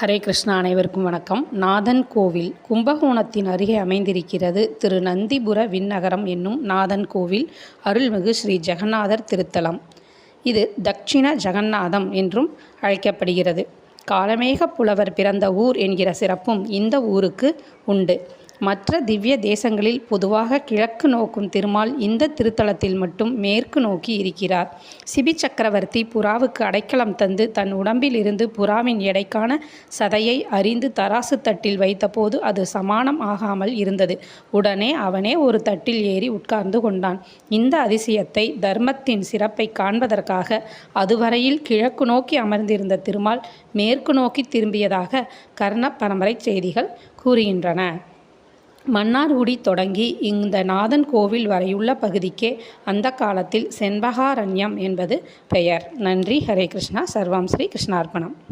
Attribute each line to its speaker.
Speaker 1: ஹரே கிருஷ்ணா. அனைவருக்கும் வணக்கம். நாதன் கோவில் கும்பகோணத்தின் அருகே அமைந்திருக்கிறது. திரு நந்திபுர விண்ணகரம் என்னும் நாதன் கோவில் அருள்மிகு ஸ்ரீ ஜெகநாதர் திருத்தலம். இது தட்சிண ஜெகநாதம் என்றும் அழைக்கப்படுகிறது. காலமேக புலவர் பிறந்த ஊர் என்கிற சிறப்பும் இந்த ஊருக்கு உண்டு. மற்ற திவ்ய தேசங்களில் பொதுவாக கிழக்கு நோக்கும் திருமால் இந்த திருத்தலத்தில் மட்டும் மேற்கு நோக்கி இருக்கிறார். சிபி சக்கரவர்த்தி புறாவுக்கு அடைக்கலம் தந்து தன் உடம்பில் இருந்து புறாவின் எடைக்கான சதையை அறிந்து தராசு தட்டில் வைத்தபோது அது சமானம் ஆகாமல் இருந்தது. உடனே அவனே ஒரு தட்டில் ஏறி உட்கார்ந்து கொண்டான். இந்த அதிசயத்தை தர்மத்தின் சிறப்பை காண்பதற்காக அதுவரையில் கிழக்கு நோக்கி அமர்ந்திருந்த திருமால் மேற்கு நோக்கி திரும்பியதாக கர்ண பரம்பரை செய்திகள் கூறுகின்றன. மன்னார்குடி தொடங்கி இந்த நாதன் கோவில் வரையுள்ள பகுதிக்கே அந்த காலத்தில் செண்பகாரண்யம் என்பது பெயர். நன்றி. ஹரே கிருஷ்ணா. சர்வம் ஸ்ரீ கிருஷ்ணார்ப்பணம்.